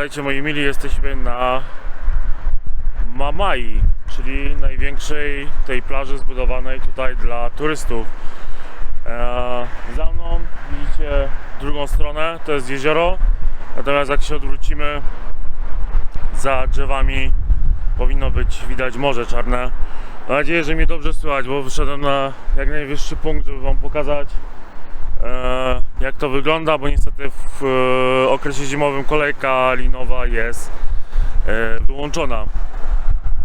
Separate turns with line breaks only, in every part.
Witajcie moi mili, jesteśmy na Mamai, czyli największej tej plaży zbudowanej tutaj dla turystów. Za mną widzicie drugą stronę, to jest jezioro, natomiast jak się odwrócimy, za drzewami powinno być widać Morze Czarne. Mam nadzieję, że mnie dobrze słychać, bo wyszedłem na jak najwyższy punkt, żeby wam pokazać jak to wygląda, bo niestety w okresie zimowym kolejka linowa jest wyłączona,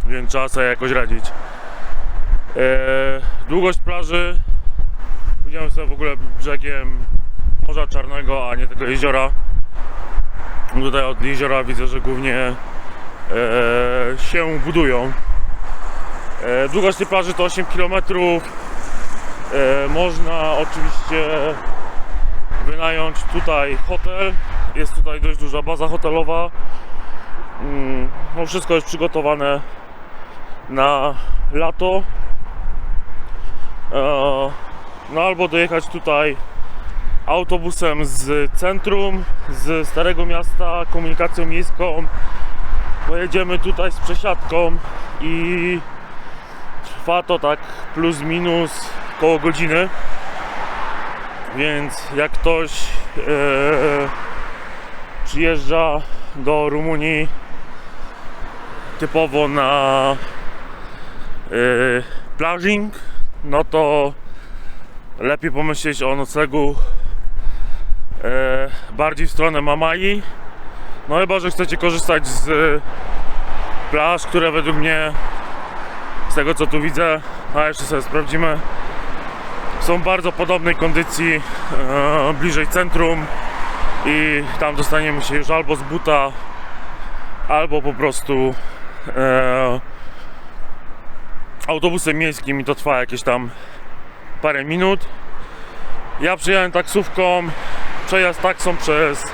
więc trzeba sobie jakoś radzić. Długość plaży, pójdziemy sobie w ogóle brzegiem Morza Czarnego, a nie tego jeziora. Tutaj od jeziora widzę, że głównie się budują. Długość tej plaży to 8 km. Można oczywiście wynająć tutaj hotel. Jest tutaj dość duża baza hotelowa. No wszystko jest przygotowane na lato. No albo dojechać tutaj autobusem z centrum, z Starego Miasta, komunikacją miejską. Pojedziemy tutaj z przesiadką i trwa to tak plus minus koło godziny, więc jak ktoś przyjeżdża do Rumunii typowo na plażing, no to lepiej pomyśleć o noclegu bardziej w stronę Mamai. No chyba że chcecie korzystać z plaż, które według mnie, z tego co tu widzę, a jeszcze sobie sprawdzimy, są bardzo podobnej kondycji, bliżej centrum i tam dostaniemy się już albo z buta, albo po prostu autobusem miejskim i to trwa jakieś tam parę minut. Ja przyjechałem taksówką, przejazd taksą przez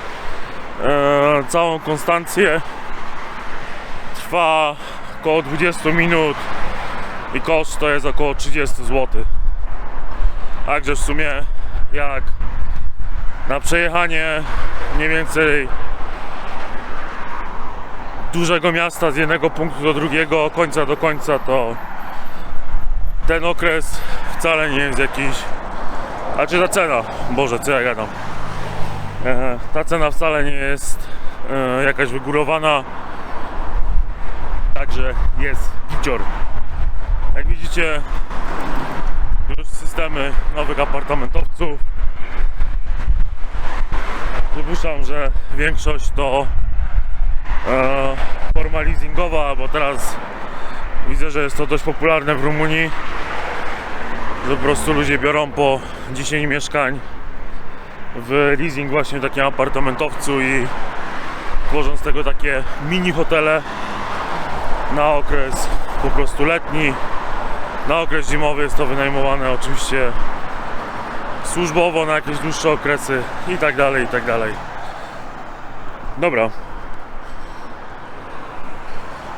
całą Konstancję trwa około 20 minut i koszt to jest około 30 zł. Także w sumie jak na przejechanie mniej więcej dużego miasta z jednego punktu do drugiego, końca do końca, to ten okres wcale nie jest jakiś, znaczy ta cena, Boże, co ja gadam, ta cena wcale nie jest jakaś wygórowana, także jest gicior. Jak widzicie, już systemy nowych apartamentowców. Przypuszczam, że większość to forma leasingowa, bo teraz widzę, że jest to dość popularne w Rumunii, że po prostu ludzie biorą po 10 mieszkań w leasing właśnie w takim apartamentowcu i tworzą z tego takie mini hotele na okres po prostu letni. Na okres zimowy jest to wynajmowane oczywiście służbowo na jakieś dłuższe okresy i tak dalej, i tak dalej. Dobra.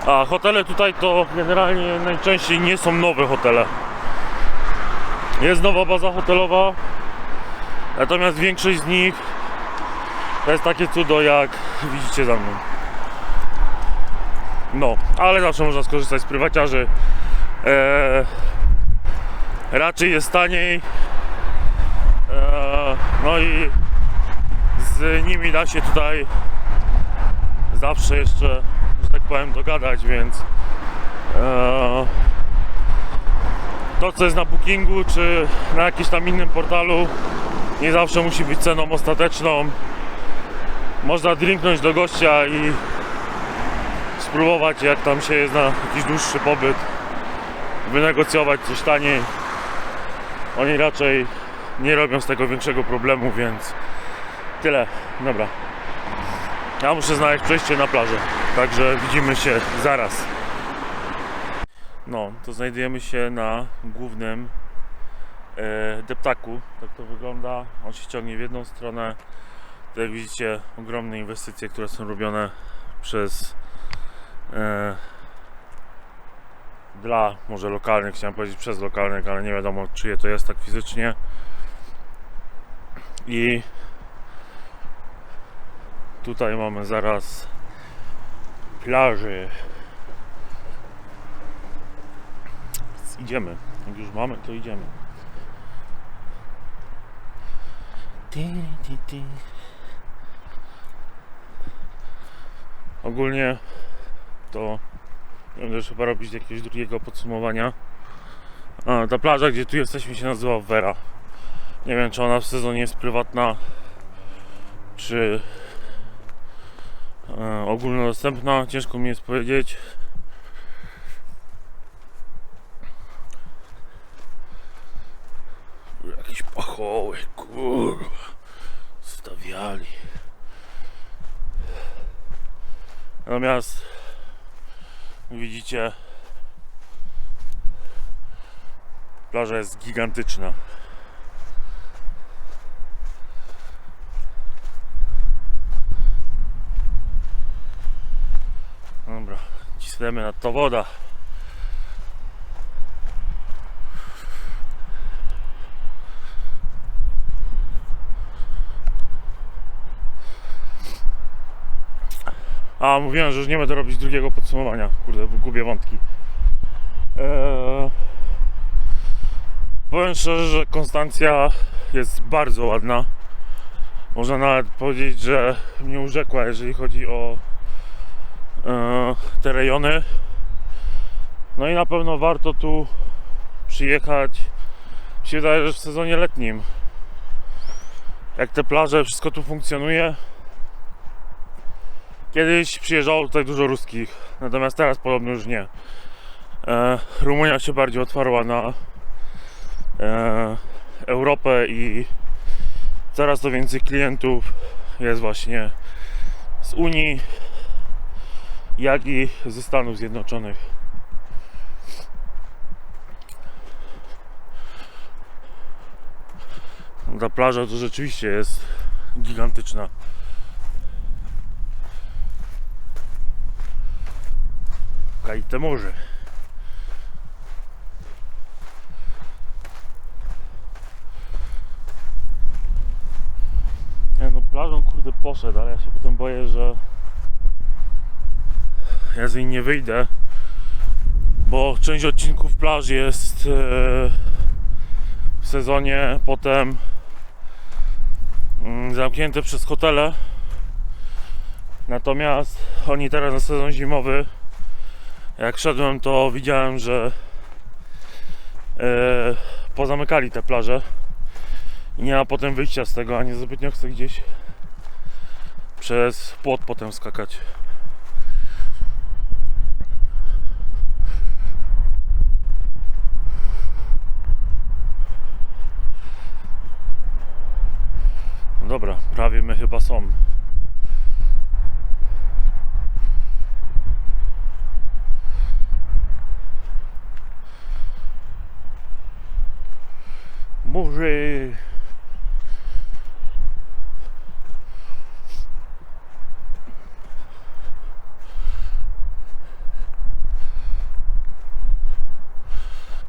A hotele tutaj to generalnie najczęściej nie są nowe hotele. Jest nowa baza hotelowa, natomiast większość z nich to jest takie cudo, jak widzicie za mną. No, ale zawsze można skorzystać z prywaciarzy. Raczej jest taniej, no i z nimi da się tutaj zawsze jeszcze, że tak powiem, dogadać, więc to co jest na Bookingu czy na jakimś tam innym portalu nie zawsze musi być ceną ostateczną. Można drinknąć do gościa i spróbować, jak tam się jest na jakiś dłuższy pobyt, wynegocjować coś taniej. Oni raczej nie robią z tego większego problemu, więc tyle. Dobra, ja muszę znaleźć przejście na plażę, także widzimy się zaraz. No, to znajdujemy się na głównym deptaku. Tak to wygląda. On się ciągnie w jedną stronę. Tu jak widzicie, ogromne inwestycje, które są robione przez dla może lokalnych, chciałem powiedzieć przez lokalnych, ale nie wiadomo czyje to jest tak fizycznie. I tutaj mamy zaraz plaży. Więc idziemy. Jak już mamy, to idziemy. Ogólnie to będę już chyba robić jakiegoś drugiego podsumowania. Ta plaża, gdzie tu jesteśmy, się nazywa Vera. Nie wiem, czy ona w sezonie jest prywatna, czy ogólnodostępna. Ciężko mi jest powiedzieć. Jakieś pachoły, kurwa, stawiali. Natomiast widzicie, plaża jest gigantyczna. Dobra, cisnemy nad to woda. A, mówiłem, że już nie będę robić drugiego podsumowania. Kurde, gubię wątki. Powiem szczerze, że Konstancja jest bardzo ładna. Można nawet powiedzieć, że mnie urzekła, jeżeli chodzi o te rejony. No i na pewno warto tu przyjechać. Mi się wydaje, że w sezonie letnim, jak te plaże, wszystko tu funkcjonuje. Kiedyś przyjeżdżało tutaj dużo ruskich, natomiast teraz podobno już nie. Rumunia się bardziej otwarła na Europę i coraz to więcej klientów jest właśnie z Unii, jak i ze Stanów Zjednoczonych. Ta plaża to rzeczywiście jest gigantyczna. Kajte morze. Ja no plażą kurde poszedł, ale ja się potem boję, że ja z niej nie wyjdę, bo część odcinków plaż jest w sezonie potem zamknięte przez hotele. Natomiast oni teraz na sezon zimowy, jak szedłem, to widziałem, że pozamykali te plaże i nie ma potem wyjścia z tego, a nie zbytnio chcę gdzieś przez płot potem skakać. No dobra, prawie my chyba są. Może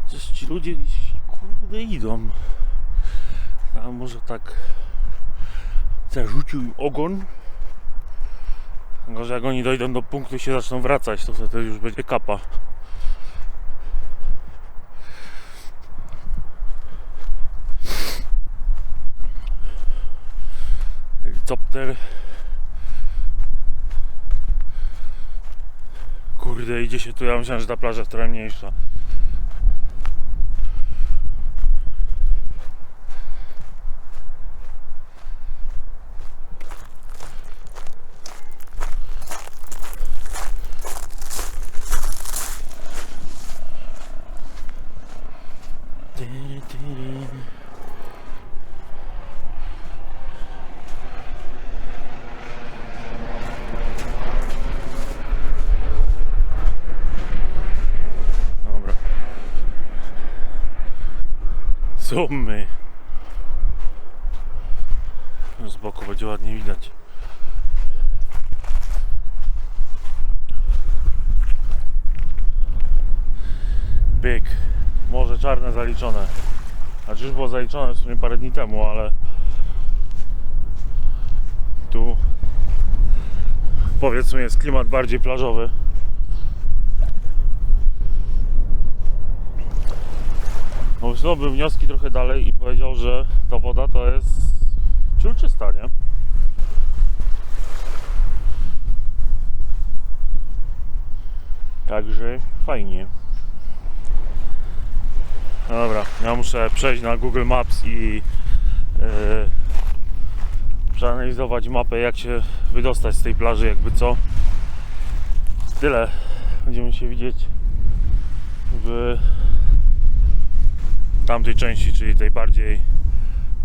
gdzieś ci ludzie gdzieś kurde idą. A może tak zarzucił im ogon. Tylko że jak oni dojdą do punktu i się zaczną wracać, to wtedy już będzie kapa. Helikopter. Kurde, idzie się tu, ja myślałem, że ta plaża jest trochę mniejsza. Dobra. Sumy. Z boku będzie ładnie widać. Byk. Morze Czarne zaliczone. Znaczy już było zaliczone w sumie parę dni temu, ale tu powiedzmy jest klimat bardziej plażowy. No wysunąłbym wnioski trochę dalej i powiedział, że ta woda to jest ciul czysta, nie? Także fajnie. Dobra, ja muszę przejść na Google Maps i przeanalizować mapę, jak się wydostać z tej plaży, jakby co. Tyle. Będziemy się widzieć w tamtej części, czyli tej bardziej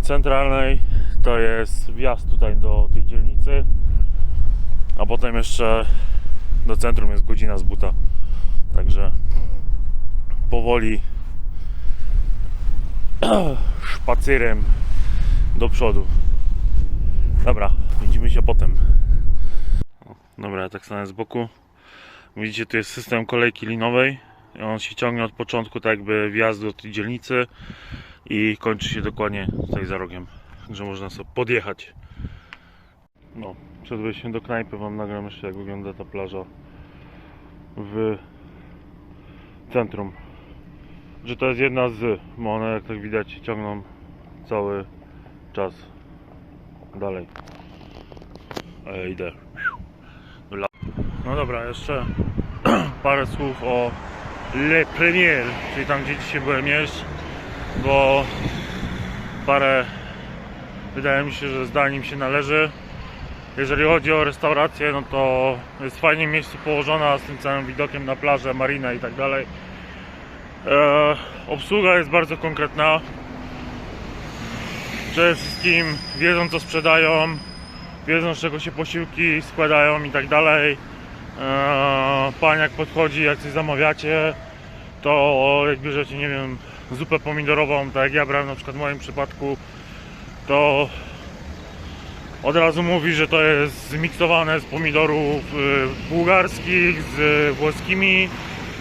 centralnej. To jest wjazd tutaj do tej dzielnicy, a potem jeszcze do centrum jest godzina z buta. Także powoli szpacerem do przodu. Dobra, widzimy się potem. Dobra, ja tak stanę z boku. Widzicie, tu jest system kolejki linowej. On się ciągnie od początku, tak jakby wjazdu do tej dzielnicy i kończy się dokładnie tutaj za rogiem. Także można sobie podjechać. No, przed wejściem do knajpy wam nagram jeszcze, jak wygląda ta plaża w centrum. Że to jest jedna z, bo one, jak tak widać, ciągną cały czas dalej. Idę. No dobra, jeszcze parę słów o Le Premier, czyli tam, gdzie dzisiaj byłem jeść, bo parę, wydaje mi się, że zdań im się należy. Jeżeli chodzi o restaurację, no to jest fajnie w miejscu położona, z tym całym widokiem na plażę, marinę i tak dalej. Obsługa jest bardzo konkretna. Przede wszystkim wiedzą, co sprzedają, wiedzą, z czego się posiłki składają i tak dalej. Pan jak podchodzi, jak coś zamawiacie, to jak bierzecie, nie wiem, zupę pomidorową, tak jak ja brałem na przykład w moim przypadku, to od razu mówi, że to jest zmiksowane z pomidorów bułgarskich z włoskimi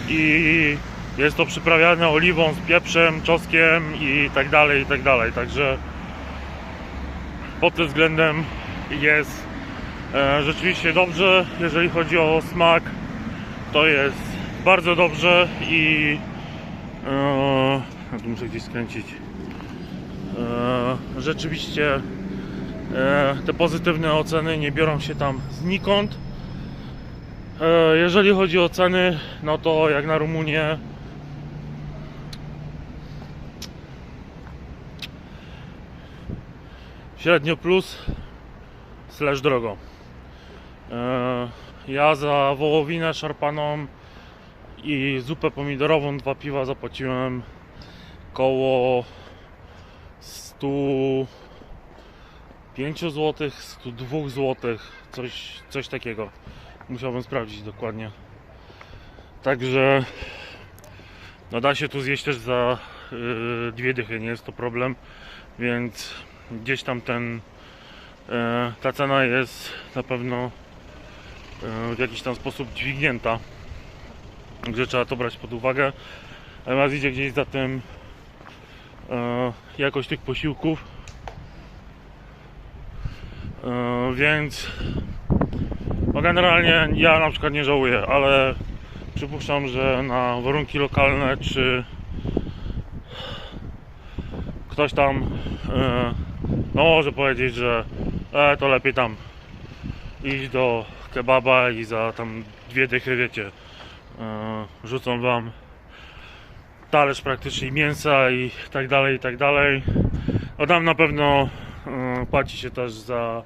i jest to przyprawiane oliwą z pieprzem, czosnkiem i tak dalej, i tak dalej. Także pod tym względem jest rzeczywiście dobrze. Jeżeli chodzi o smak, to jest bardzo dobrze i tu muszę gdzieś skręcić. Rzeczywiście te pozytywne oceny nie biorą się tam znikąd. Jeżeli chodzi o ceny, no to jak na Rumunię średnio plus / drogo. Ja za wołowinę szarpaną i zupę pomidorową, 2 piwa zapłaciłem koło 105 zł, 102 zł, coś takiego. Musiałbym sprawdzić dokładnie. Także no da się tu zjeść też za 2 dychy, nie jest to problem, więc gdzieś tam ta cena jest na pewno w jakiś tam sposób dźwignięta, gdzie trzeba to brać pod uwagę. Natomiast idzie gdzieś za tym jakość tych posiłków, więc no generalnie ja na przykład nie żałuję, ale przypuszczam, że na warunki lokalne czy ktoś tam no może powiedzieć, że to lepiej tam iść do kebaba i za tam 2 dychy, wiecie, rzucą wam talerz praktycznie mięsa i tak dalej, i tak dalej. No tam na pewno płaci się też za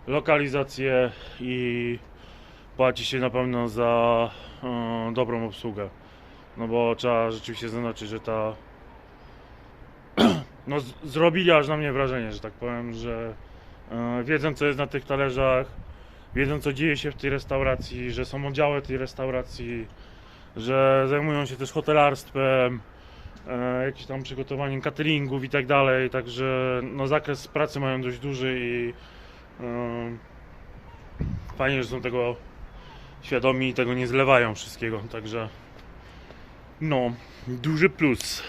lokalizację i płaci się na pewno za dobrą obsługę. No bo trzeba rzeczywiście zaznaczyć, że ta no zrobili aż na mnie wrażenie, że tak powiem, że wiedzą, co jest na tych talerzach, wiedzą, co dzieje się w tej restauracji, że są oddziały tej restauracji, że zajmują się też hotelarstwem, jakimś tam przygotowaniem cateringów i tak dalej, także no zakres pracy mają dość duży i fajnie, że są tego świadomi i tego nie zlewają wszystkiego, także no, duży plus.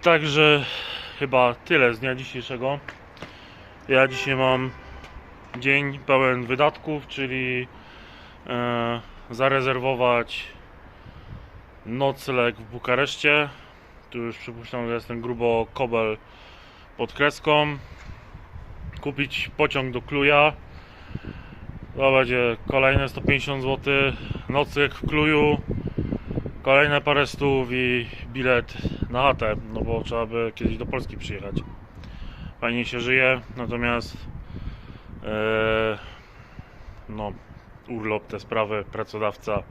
Także chyba tyle z dnia dzisiejszego. Ja dzisiaj mam dzień pełen wydatków, czyli zarezerwować nocleg w Bukareszcie. Tu już przypuszczam, że jestem grubo kobel pod kreską. Kupić pociąg do Kluja. To będzie kolejne 150 zł. Nocleg w Kluju. Kolejne parę stów i bilet na chatę, no bo trzeba by kiedyś do Polski przyjechać. Fajnie się żyje, natomiast no, urlop, te sprawy, pracodawca.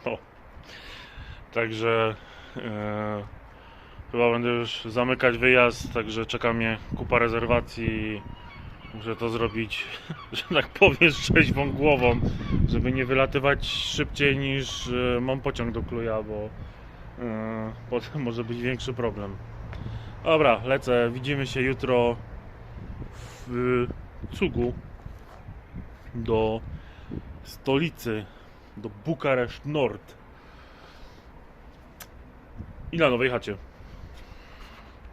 No. Także chyba będę już zamykać wyjazd, także czeka mnie kupa rezerwacji. Muszę to zrobić, że tak powiem, z trzeźwą głową, żeby nie wylatywać szybciej niż mam pociąg do Kluja, bo potem może być większy problem. Dobra, lecę, widzimy się jutro w cugu do stolicy, do Bukareszt Nord i na nowej chacie.